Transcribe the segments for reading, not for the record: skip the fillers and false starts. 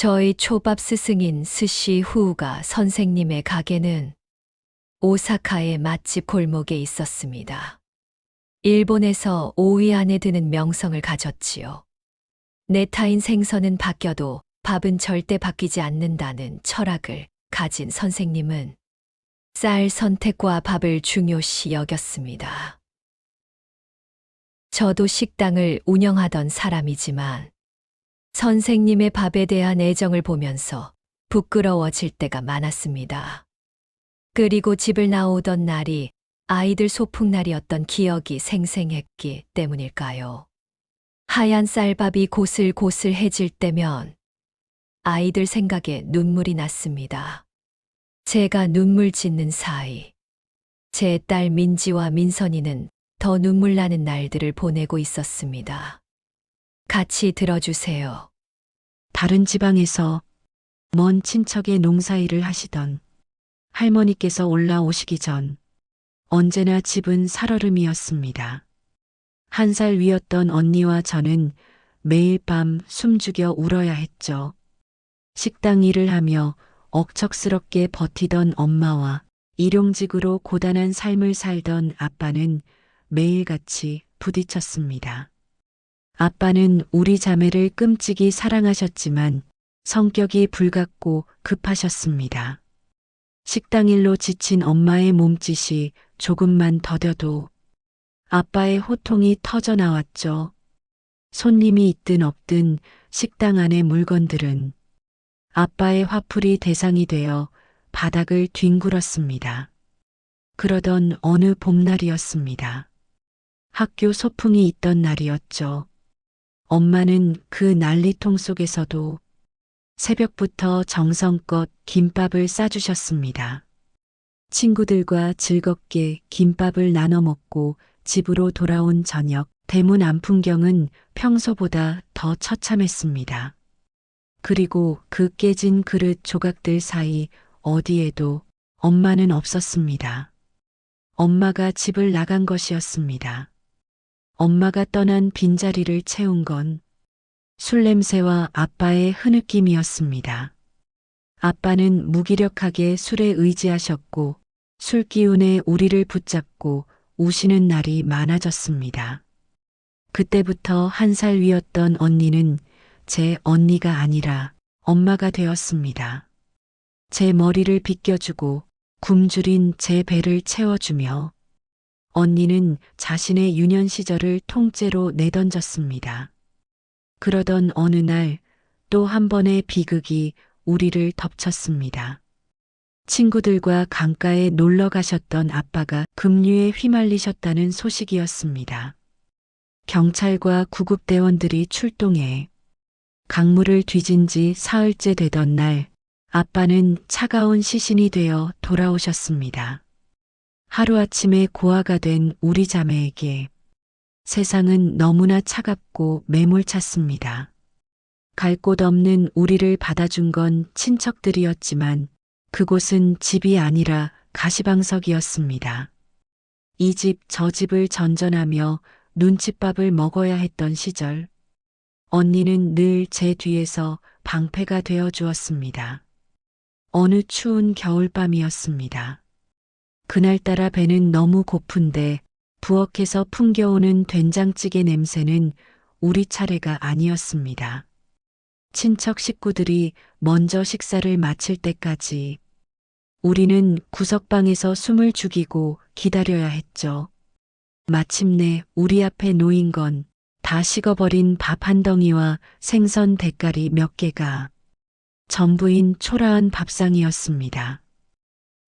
저희 초밥 스승인 스시 후우가 선생님의 가게는 오사카의 맛집 골목에 있었습니다. 일본에서 5위 안에 드는 명성을 가졌지요. 내 타인 생선은 바뀌어도 밥은 절대 바뀌지 않는다는 철학을 가진 선생님은 쌀 선택과 밥을 중요시 여겼습니다. 저도 식당을 운영하던 사람이지만 선생님의 밥에 대한 애정을 보면서 부끄러워질 때가 많았습니다. 그리고 집을 나오던 날이 아이들 소풍날이었던 기억이 생생했기 때문일까요? 하얀 쌀밥이 고슬고슬해질 때면 아이들 생각에 눈물이 났습니다. 제가 눈물 짓는 사이 제 딸 민지와 민선이는 더 눈물 나는 날들을 보내고 있었습니다. 같이 들어주세요. 다른 지방에서 먼 친척의 농사일을 하시던 할머니께서 올라오시기 전 언제나 집은 살얼음이었습니다. 한 살 위였던 언니와 저는 매일 밤 숨죽여 울어야 했죠. 식당 일을 하며 억척스럽게 버티던 엄마와 일용직으로 고단한 삶을 살던 아빠는 매일같이 부딪혔습니다. 아빠는 우리 자매를 끔찍이 사랑하셨지만 성격이 불같고 급하셨습니다. 식당 일로 지친 엄마의 몸짓이 조금만 더뎌도 아빠의 호통이 터져 나왔죠. 손님이 있든 없든 식당 안의 물건들은 아빠의 화풀이 대상이 되어 바닥을 뒹굴었습니다. 그러던 어느 봄날이었습니다. 학교 소풍이 있던 날이었죠. 엄마는 그 난리통 속에서도 새벽부터 정성껏 김밥을 싸주셨습니다. 친구들과 즐겁게 김밥을 나눠 먹고 집으로 돌아온 저녁, 대문 안 풍경은 평소보다 더 처참했습니다. 그리고 그 깨진 그릇 조각들 사이 어디에도 엄마는 없었습니다. 엄마가 집을 나간 것이었습니다. 엄마가 떠난 빈자리를 채운 건 술 냄새와 아빠의 흐느낌이었습니다. 아빠는 무기력하게 술에 의지하셨고 술 기운에 우리를 붙잡고 우시는 날이 많아졌습니다. 그때부터 한 살 위였던 언니는 제 언니가 아니라 엄마가 되었습니다. 제 머리를 빗겨주고 굶주린 제 배를 채워주며 언니는 자신의 유년 시절을 통째로 내던졌습니다. 그러던 어느 날 또 한 번의 비극이 우리를 덮쳤습니다. 친구들과 강가에 놀러 가셨던 아빠가 급류에 휘말리셨다는 소식이었습니다. 경찰과 구급대원들이 출동해 강물을 뒤진 지 사흘째 되던 날 아빠는 차가운 시신이 되어 돌아오셨습니다. 하루아침에 고아가 된 우리 자매에게 세상은 너무나 차갑고 매몰찼습니다. 갈 곳 없는 우리를 받아준 건 친척들이었지만 그곳은 집이 아니라 가시방석이었습니다. 이 집 저 집을 전전하며 눈칫밥을 먹어야 했던 시절, 언니는 늘 제 뒤에서 방패가 되어 주었습니다. 어느 추운 겨울밤이었습니다. 그날따라 배는 너무 고픈데 부엌에서 풍겨오는 된장찌개 냄새는 우리 차례가 아니었습니다. 친척 식구들이 먼저 식사를 마칠 때까지 우리는 구석방에서 숨을 죽이고 기다려야 했죠. 마침내 우리 앞에 놓인 건 다 식어버린 밥 한 덩이와 생선 대가리 몇 개가 전부인 초라한 밥상이었습니다.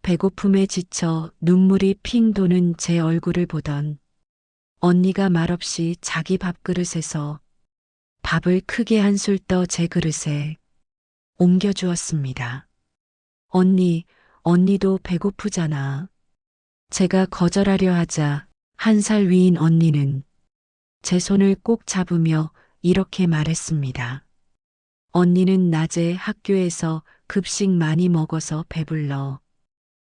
배고픔에 지쳐 눈물이 핑 도는 제 얼굴을 보던 언니가 말없이 자기 밥그릇에서 밥을 크게 한 술 떠 제 그릇에 옮겨주었습니다. 언니도 배고프잖아. 제가 거절하려 하자 한 살 위인 언니는 제 손을 꼭 잡으며 이렇게 말했습니다. 언니는 낮에 학교에서 급식 많이 먹어서 배불러.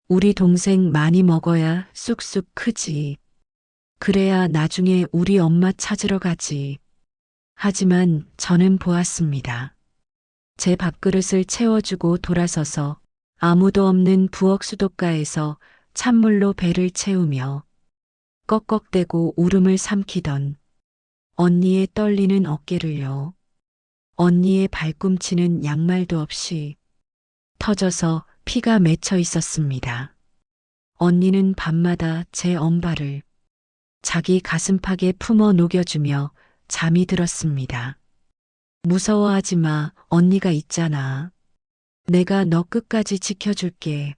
우리 동생 많이 먹어야 쑥쑥 크지. 그래야 나중에 우리 엄마 찾으러 가지. 하지만 저는 보았습니다. 제 밥그릇을 채워주고 돌아서서 아무도 없는 부엌 수도가에서 찬물로 배를 채우며 꺽꺽대고 울음을 삼키던 언니의 떨리는 어깨를요. 언니의 발꿈치는 양말도 없이 터져서 피가 맺혀 있었습니다. 언니는 밤마다 제 엄발을 자기 가슴팍에 품어 녹여주며 잠이 들었습니다. 무서워하지 마, 언니가 있잖아. 내가 너 끝까지 지켜줄게.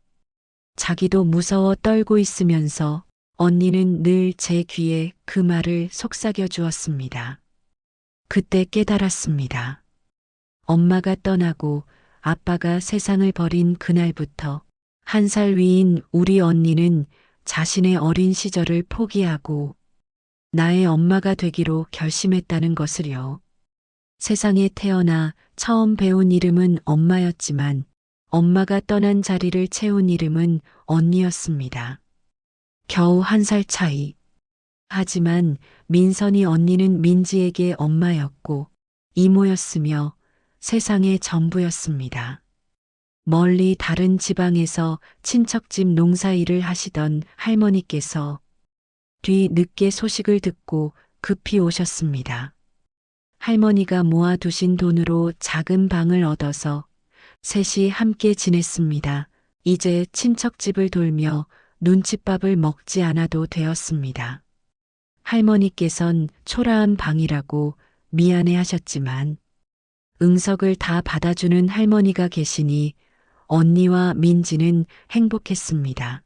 자기도 무서워 떨고 있으면서 언니는 늘 제 귀에 그 말을 속삭여 주었습니다. 그때 깨달았습니다. 엄마가 떠나고 아빠가 세상을 버린 그날부터 1살 위인 우리 언니는 자신의 어린 시절을 포기하고 나의 엄마가 되기로 결심했다는 것을요. 세상에 태어나 처음 배운 이름은 엄마였지만 엄마가 떠난 자리를 채운 이름은 언니였습니다. 겨우 1살 차이. 하지만 민선이 언니는 민지에게 엄마였고 이모였으며 세상의 전부였습니다. 멀리 다른 지방에서 친척집 농사일을 하시던 할머니께서 뒤늦게 소식을 듣고 급히 오셨습니다. 할머니가 모아두신 돈으로 작은 방을 얻어서 셋이 함께 지냈습니다. 이제 친척집을 돌며 눈칫밥을 먹지 않아도 되었습니다. 할머니께선 초라한 방이라고 미안해 하셨지만 응석을 다 받아주는 할머니가 계시니 언니와 민지는 행복했습니다.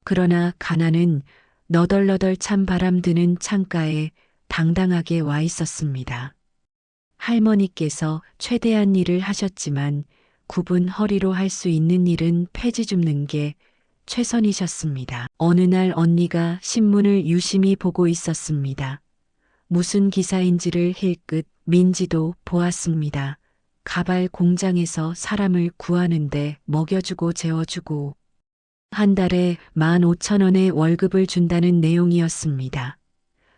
그러나 가난은 너덜너덜 찬 바람 드는 창가에 당당하게 와 있었습니다. 할머니께서 최대한 일을 하셨지만 굽은 허리로 할 수 있는 일은 폐지 줍는 게 최선이셨습니다. 어느 날 언니가 신문을 유심히 보고 있었습니다. 무슨 기사인지를 힐끗 민지도 보았습니다. 가발 공장에서 사람을 구하는데 먹여주고 재워주고 한 달에 15,000원의 월급을 준다는 내용이었습니다.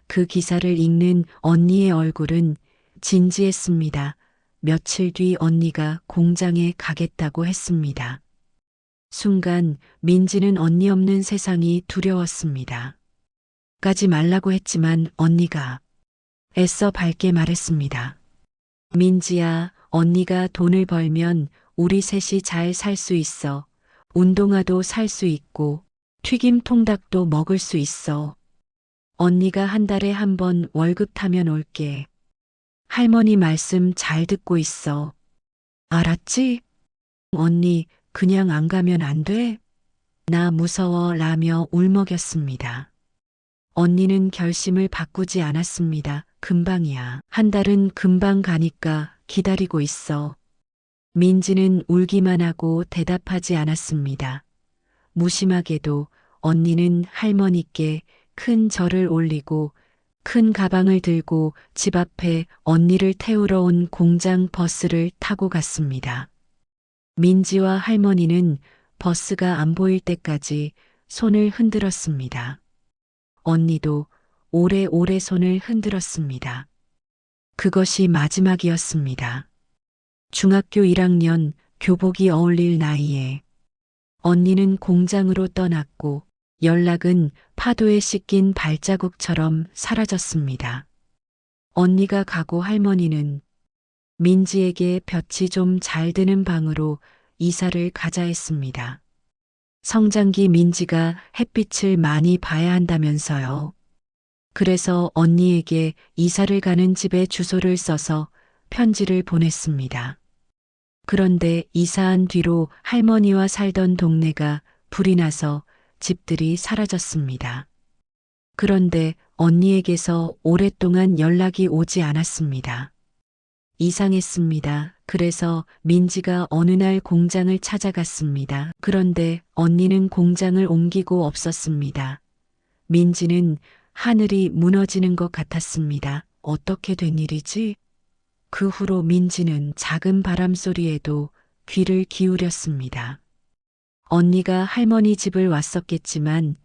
그 기사를 읽는 언니의 얼굴은 진지했습니다. 며칠 뒤 언니가 공장에 가겠다고 했습니다. 순간 민지는 언니 없는 세상이 두려웠습니다. 가지 말라고 했지만 언니가 애써 밝게 말했습니다. 민지야, 언니가 돈을 벌면 우리 셋이 잘 살 수 있어. 운동화도 살 수 있고 튀김 통닭도 먹을 수 있어. 언니가 한 달에 한 번 월급 타면 올게. 할머니 말씀 잘 듣고 있어. 알았지? 언니, 그냥 안 가면 안 돼? 나 무서워 라며 울먹였습니다. 언니는 결심을 바꾸지 않았습니다. 금방이야. 한 달은 금방 가니까 기다리고 있어. 민지는 울기만 하고 대답하지 않았습니다. 무심하게도 언니는 할머니께 큰 절을 올리고 큰 가방을 들고 집 앞에 언니를 태우러 온 공장 버스를 타고 갔습니다. 민지와 할머니는 버스가 안 보일 때까지 손을 흔들었습니다. 언니도 오래오래 손을 흔들었습니다. 그것이 마지막이었습니다. 중학교 1학년 교복이 어울릴 나이에 언니는 공장으로 떠났고 연락은 파도에 씻긴 발자국처럼 사라졌습니다. 언니가 가고 할머니는 민지에게 볕이 좀 잘 드는 방으로 이사를 가자 했습니다. 성장기 민지가 햇빛을 많이 봐야 한다면서요. 그래서 언니에게 이사를 가는 집의 주소를 써서 편지를 보냈습니다. 그런데 이사한 뒤로 할머니와 살던 동네가 불이 나서 집들이 사라졌습니다. 그런데 언니에게서 오랫동안 연락이 오지 않았습니다. 이상했습니다. 그래서 민지가 어느 날 공장을 찾아갔습니다. 그런데 언니는 공장을 옮기고 없었습니다. 민지는 하늘이 무너지는 것 같았습니다. 어떻게 된 일이지? 그 후로 민지는 작은 바람 소리에도 귀를 기울였습니다. 언니가 할머니 집을 왔었겠지만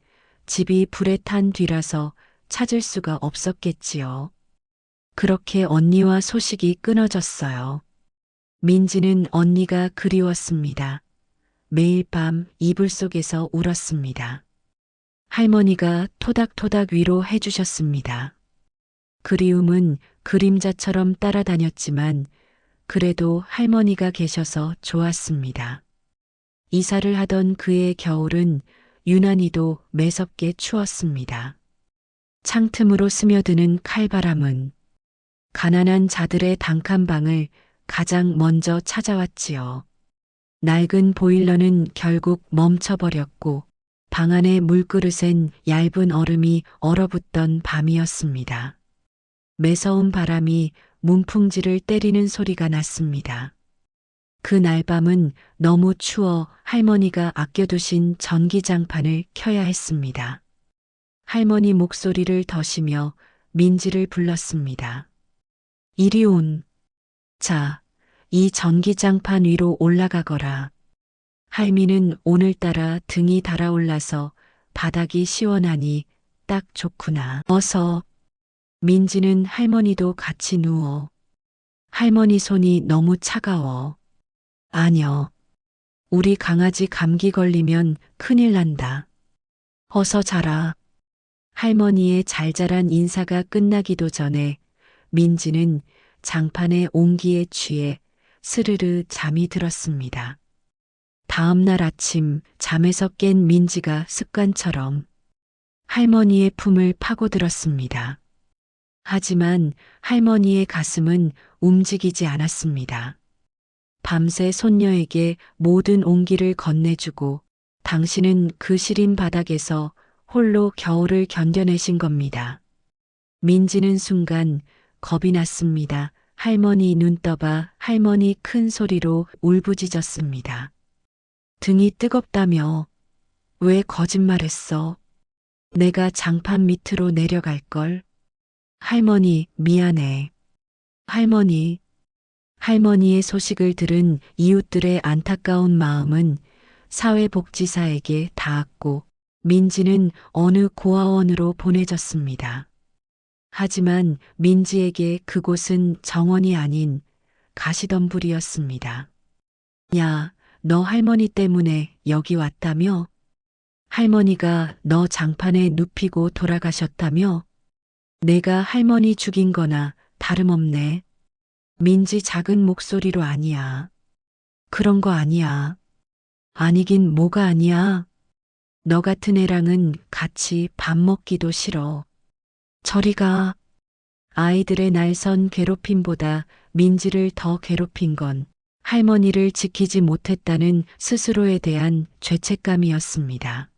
집이 불에 탄 뒤라서 찾을 수가 없었겠지요. 그렇게 언니와 소식이 끊어졌어요. 민지는 언니가 그리웠습니다. 매일 밤 이불 속에서 울었습니다. 할머니가 토닥토닥 위로해 주셨습니다. 그리움은 그림자처럼 따라다녔지만 그래도 할머니가 계셔서 좋았습니다. 이사를 하던 그의 겨울은 유난히도 매섭게 추웠습니다. 창틈으로 스며드는 칼바람은 가난한 자들의 단칸방을 가장 먼저 찾아왔지요. 낡은 보일러는 결국 멈춰버렸고 방 안의 물그릇엔 얇은 얼음이 얼어붙던 밤이었습니다. 매서운 바람이 문풍지를 때리는 소리가 났습니다. 그 날밤은 너무 추워 할머니가 아껴두신 전기장판을 켜야 했습니다. 할머니 목소리를 더시며 민지를 불렀습니다. 이리 온. 자, 이 전기장판 위로 올라가거라. 할미는 오늘따라 등이 달아올라서 바닥이 시원하니 딱 좋구나. 어서. 민지는 할머니도 같이 누워. 할머니 손이 너무 차가워. 아뇨. 우리 강아지 감기 걸리면 큰일 난다. 어서 자라. 할머니의 잘자란 인사가 끝나기도 전에 민지는 장판의 온기에 취해 스르르 잠이 들었습니다. 다음 날 아침 잠에서 깬 민지가 습관처럼 할머니의 품을 파고들었습니다. 하지만 할머니의 가슴은 움직이지 않았습니다. 밤새 손녀에게 모든 온기를 건네주고 당신은 그 시린 바닥에서 홀로 겨울을 견뎌내신 겁니다. 민지는 순간 겁이 났습니다. 할머니 눈 떠봐 할머니 큰 소리로 울부짖었습니다. 등이 뜨겁다며 왜 거짓말했어? 내가 장판 밑으로 내려갈걸? 할머니 미안해. 할머니. 할머니의 소식을 들은 이웃들의 안타까운 마음은 사회복지사에게 닿았고 민지는 어느 고아원으로 보내졌습니다. 하지만 민지에게 그곳은 정원이 아닌 가시덤불이었습니다. 야, 너 할머니 때문에 여기 왔다며? 할머니가 너 장판에 눕히고 돌아가셨다며? 내가 할머니 죽인 거나 다름없네. 민지 작은 목소리로 아니야. 그런 거 아니야. 아니긴 뭐가 아니야. 너 같은 애랑은 같이 밥 먹기도 싫어. 저리 가. 아이들의 날선 괴롭힘보다 민지를 더 괴롭힌 건 할머니를 지키지 못했다는 스스로에 대한 죄책감이었습니다.